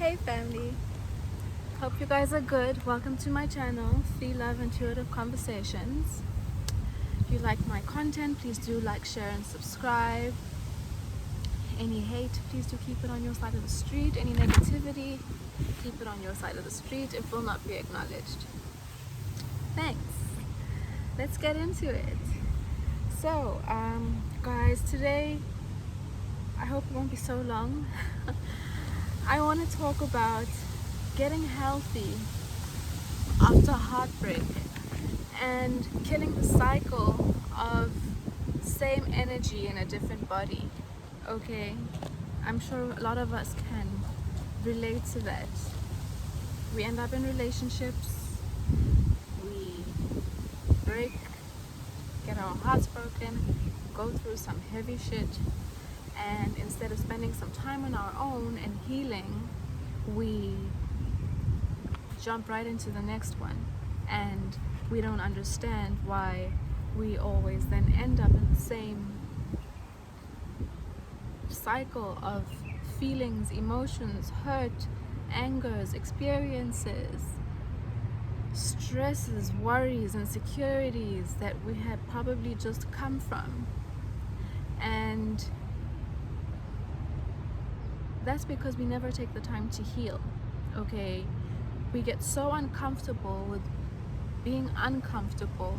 Hey family, hope you guys are good. Welcome to my channel, Phie.Love Intuitive Conversations. If you like my content, please do like, share and subscribe. Any hate, please do keep it on your side of the street. Any negativity, keep it on your side of the street. It will not be acknowledged. Thanks. Let's get into it. So, guys, today, I hope it won't be so long. I want to talk about getting healthy after heartbreak and killing the cycle of same energy in a different body. Okay, I'm sure a lot of us can relate to that. We end up in relationships, we break, get our hearts broken, go through some heavy shit, and instead of spending some time on our own and healing, we jump right into the next one, and we don't understand why we always then end up in the same cycle of feelings, emotions, hurt, angers, experiences, stresses, worries, insecurities that we had probably just come from. And that's because we never take the time to heal. Okay, we get so uncomfortable with being uncomfortable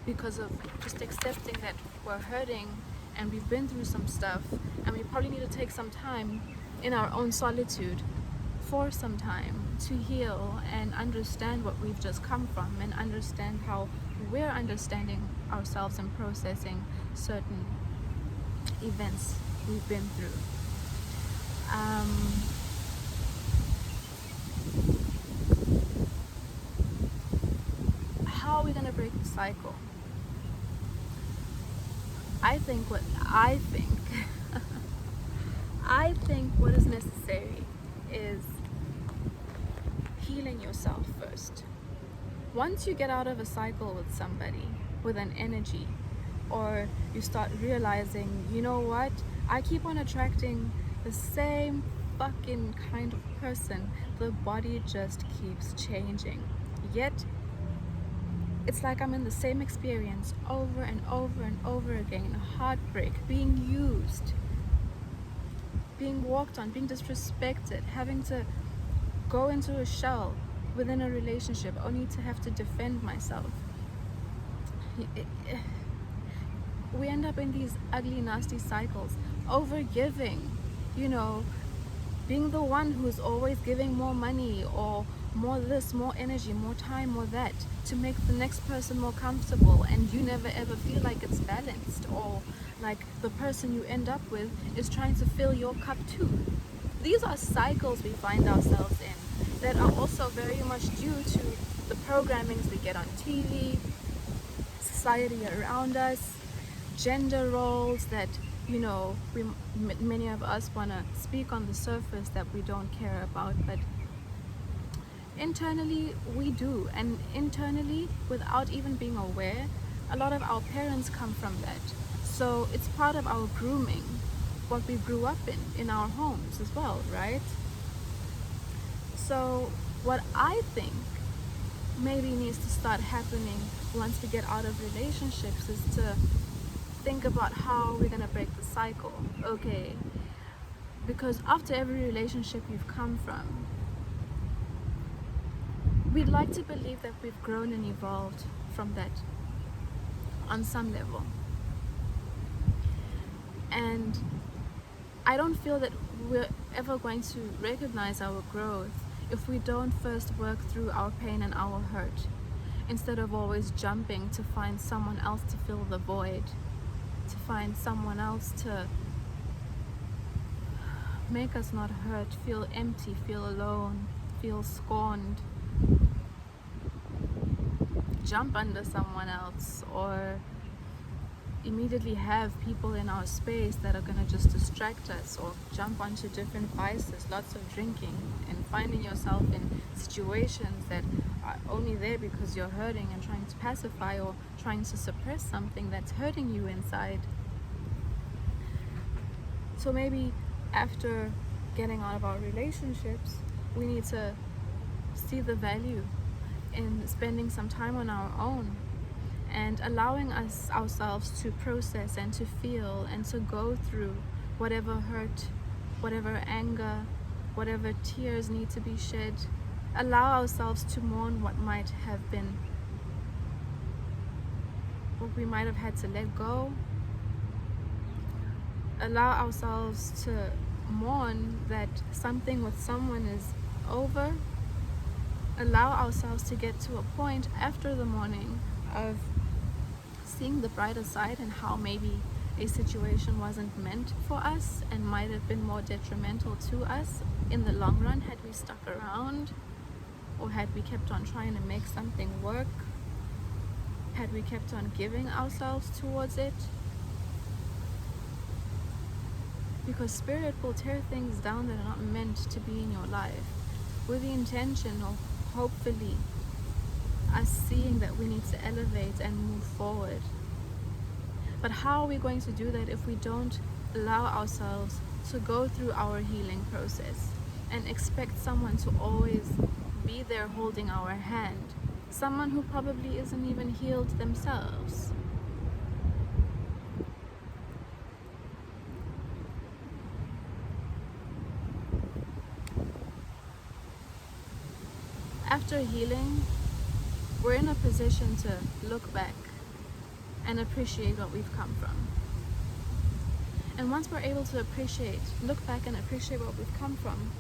because of just accepting that we're hurting and we've been through some stuff, and we probably need to take some time in our own solitude for some time to heal and understand what we've just come from, and understand how we're understanding ourselves and processing certain events we've been through. How are we going to break the cycle? I think what is necessary is healing yourself first. Once you get out of a cycle with somebody, with an energy, or you start realizing, you know what, I keep on attracting the same fucking kind of person, the body just keeps changing. Yet it's like I'm in the same experience over and over and over again. Heartbreak, being used, being walked on, being disrespected, having to go into a shell within a relationship only to have to defend myself. We end up in these ugly, nasty cycles. Overgiving, being the one who's always giving more money or more this, more energy, more time, more that, to make the next person more comfortable, and you never ever feel like it's balanced, or like the person you end up with is trying to fill your cup too. These are cycles we find ourselves in that are also very much due to the programmings we get on TV, society around us, gender roles that many of us want to speak on the surface that we don't care about, but internally we do. And internally, without even being aware, a lot of our parents come from that. So it's part of our grooming, what we grew up in our homes as well, right? So what I think maybe needs to start happening once we get out of relationships is to think about how we're going to break the cycle. Okay, because after every relationship you've come from, we'd like to believe that we've grown and evolved from that on some level. And I don't feel that we're ever going to recognize our growth if we don't first work through our pain and our hurt, instead of always jumping to find someone else to fill the void, to find someone else to make us not hurt, feel empty, feel alone, feel scorned, jump under someone else, or immediately have people in our space that are going to just distract us, or jump onto different vices, lots of drinking, and finding yourself in situations that are only there because you're hurting and trying to pacify or trying to suppress something that's hurting you inside. So maybe after getting out of our relationships, we need to see the value in spending some time on our own and allowing ourselves to process and to feel and to go through whatever hurt, whatever anger, whatever tears need to be shed. Allow ourselves to mourn what might have been, what we might have had to let go. Allow ourselves to mourn that something with someone is over. Allow ourselves to get to a point after the mourning of seeing the brighter side and how maybe a situation wasn't meant for us and might have been more detrimental to us in the long run had we stuck around, or had we kept on trying to make something work, had we kept on giving ourselves towards it. Because spirit will tear things down that are not meant to be in your life, with the intention of hopefully us seeing that we need to elevate and move forward. But how are we going to do that if we don't allow ourselves to go through our healing process and expect someone to always be there holding our hand? Someone who probably isn't even healed themselves. After healing, we're in a position to look back and appreciate what we've come from. And once we're able to look back and appreciate what we've come from,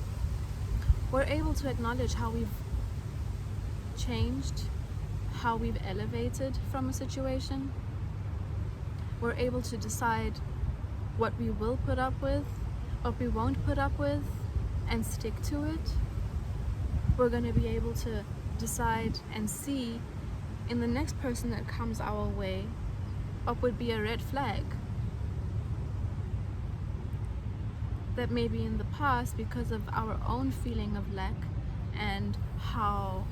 we're able to acknowledge how we've changed, how we've elevated from a situation. We're able to decide what we will put up with, what we won't put up with, and stick to it. We're going to be able to decide and see in the next person that comes our way what would be a red flag. That maybe in the past, because of our own feeling of lack and how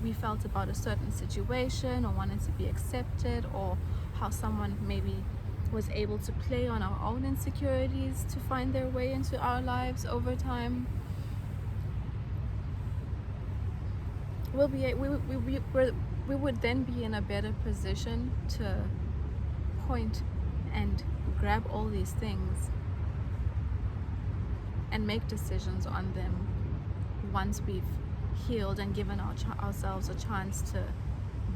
we felt about a certain situation or wanted to be accepted, or how someone maybe was able to play on our own insecurities to find their way into our lives over time, we would then be in a better position to point and grab all these things and make decisions on them once we've healed and given ourselves a chance to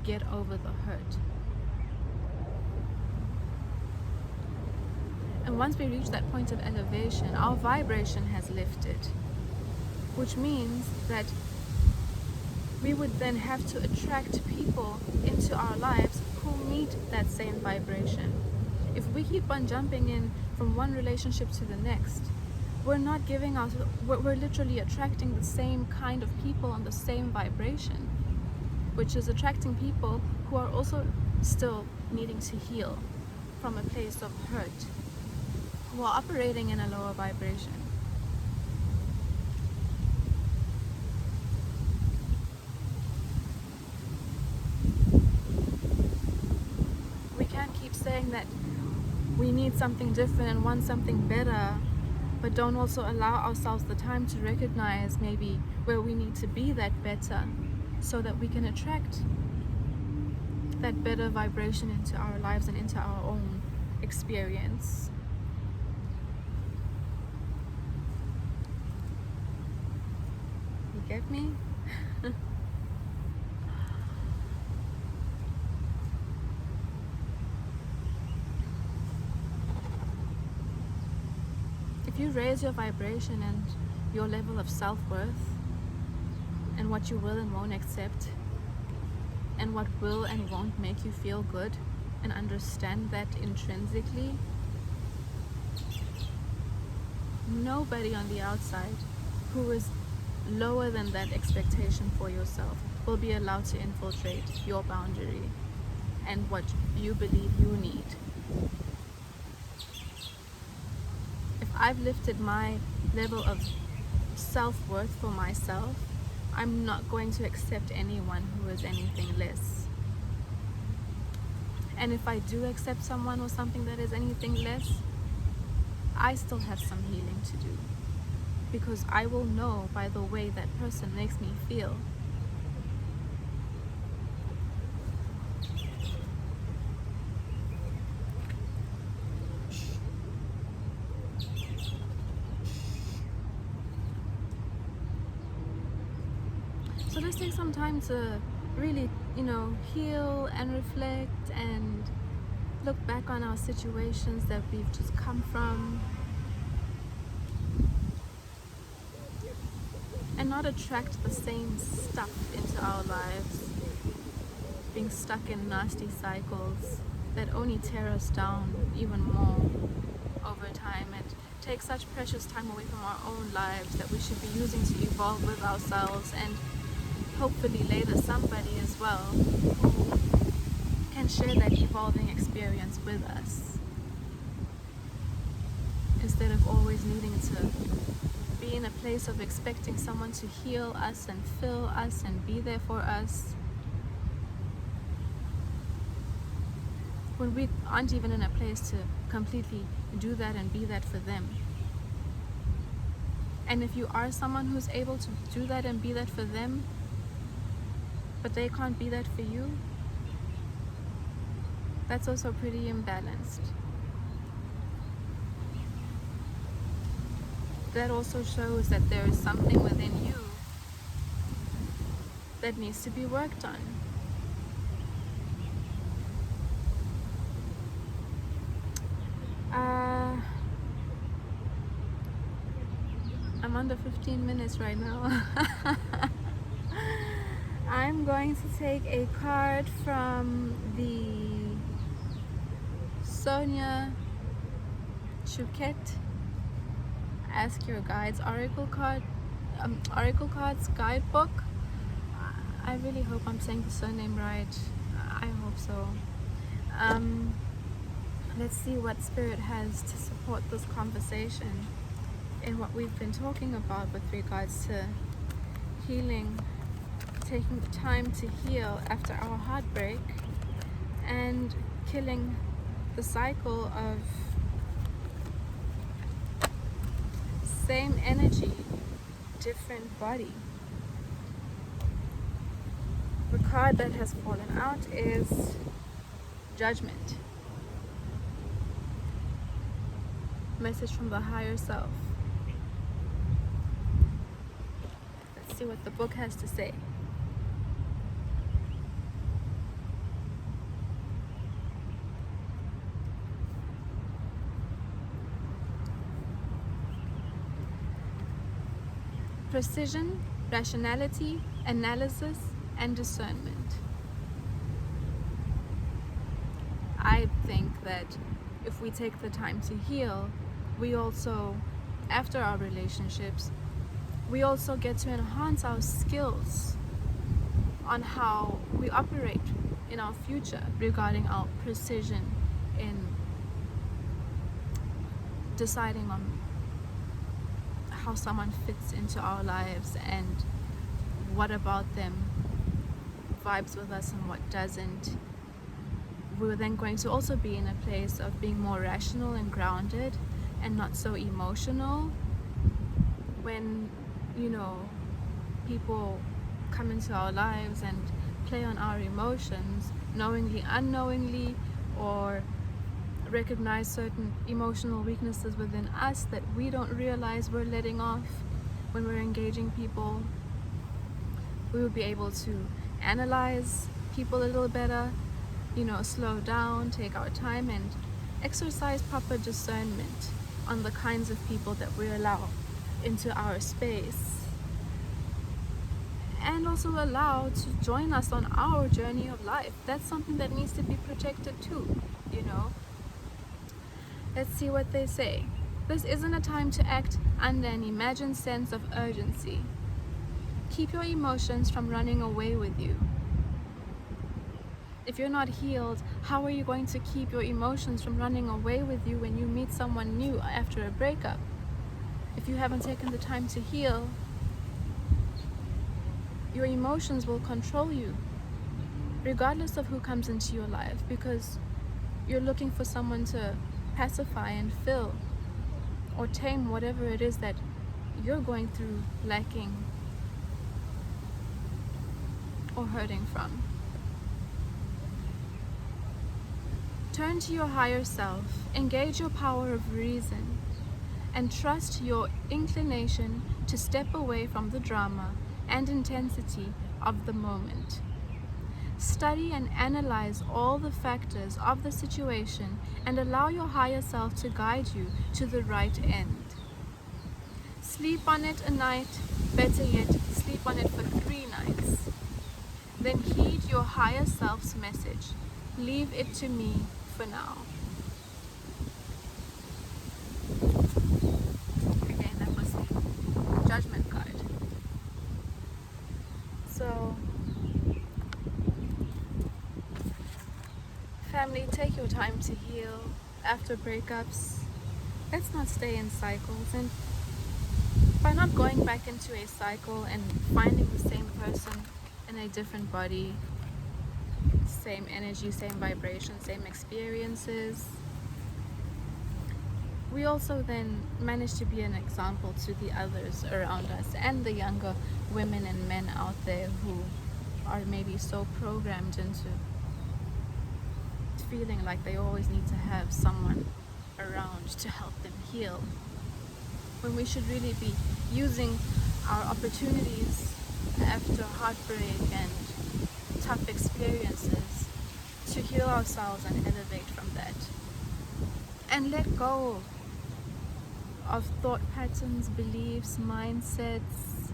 get over the hurt. And once we reach that point of elevation, our vibration has lifted, which means that we would then have to attract people into our lives who meet that same vibration. If we keep on jumping in from one relationship to the next, we're literally attracting the same kind of people on the same vibration, which is attracting people who are also still needing to heal from a place of hurt, who are operating in a lower vibration. We can't keep saying that we need something different and want something better, but don't also allow ourselves the time to recognize maybe where we need to be that better, so that we can attract that better vibration into our lives and into our own experience. You get me? If you raise your vibration and your level of self-worth, and what you will and won't accept, and what will and won't make you feel good, and understand that intrinsically, nobody on the outside who is lower than that expectation for yourself will be allowed to infiltrate your boundary and what you believe you need. If I've lifted my level of self-worth for myself, I'm not going to accept anyone who is anything less. And if I do accept someone or something that is anything less, I still have some healing to do. because I will know by the way that person makes me feel. So let's take some time to really, heal and reflect and look back on our situations that we've just come from, and not attract the same stuff into our lives, being stuck in nasty cycles that only tear us down even more over time and take such precious time away from our own lives that we should be using to evolve with ourselves, and hopefully later somebody as well who can share that evolving experience with us, instead of always needing to be in a place of expecting someone to heal us and fill us and be there for us when we aren't even in a place to completely do that and be that for them. And if you are someone who's able to do that and be that for them, but they can't be that for you, that's also pretty imbalanced. That also shows that there is something within you that needs to be worked on. I'm under 15 minutes right now. I'm going to take a card from the Sonia Chouquet Ask Your Guides Oracle Cards Guidebook. I really hope I'm saying the surname right. I hope so. Let's see what Spirit has to support this conversation and what we've been talking about with regards to healing, taking the time to heal after our heartbreak, and killing the cycle of same energy, different body. The card that has fallen out is Judgment. Message from the higher self. Let's see what the book has to say. Precision, rationality, analysis, and discernment. I think that if we take the time to heal, we also, after our relationships, we also get to enhance our skills on how we operate in our future regarding our precision in deciding on how someone fits into our lives and what about them vibes with us and what doesn't. We're then going to also be in a place of being more rational and grounded and not so emotional when, people come into our lives and play on our emotions, knowingly, unknowingly, or recognize certain emotional weaknesses within us that we don't realize we're letting off when we're engaging people. We will be able to analyze people a little better, slow down, take our time, and exercise proper discernment on the kinds of people that we allow into our space, and also allow to join us on our journey of life. That's something that needs to be protected too, Let's see what they say. This isn't a time to act under an imagined sense of urgency. Keep your emotions from running away with you. If you're not healed, how are you going to keep your emotions from running away with you when you meet someone new after a breakup? If you haven't taken the time to heal, your emotions will control you, regardless of who comes into your life, because you're looking for someone to pacify and fill or tame whatever it is that you're going through lacking or hurting from. Turn to your higher self, engage your power of reason, and trust your inclination to step away from the drama and intensity of the moment. Study and analyze all the factors of the situation and allow your higher self to guide you to the right end. Sleep on it a night, better yet, sleep on it for 3 nights. Then heed your higher self's message. Leave it to me for now. Again, that was the judgment card. So, family, take your time to heal after breakups. Let's not stay in cycles, and by not going back into a cycle and finding the same person in a different body, same energy, same vibration, same experiences, we also then manage to be an example to the others around us and the younger women and men out there who are maybe so programmed into feeling like they always need to have someone around to help them heal, when we should really be using our opportunities after heartbreak and tough experiences to heal ourselves and elevate from that, and let go of thought patterns, beliefs, mindsets,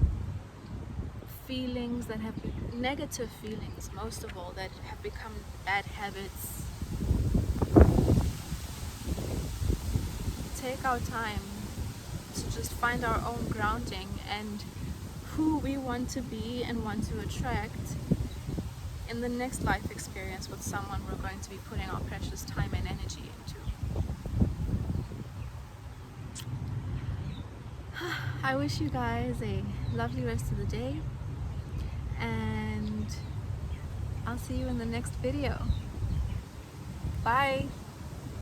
feelings that have been negative feelings, most of all, that have become bad habits. Take our time to just find our own grounding and who we want to be and want to attract in the next life experience with someone we're going to be putting our precious time and energy into. I wish you guys a lovely rest of the day, and I'll see you in the next video. Bye!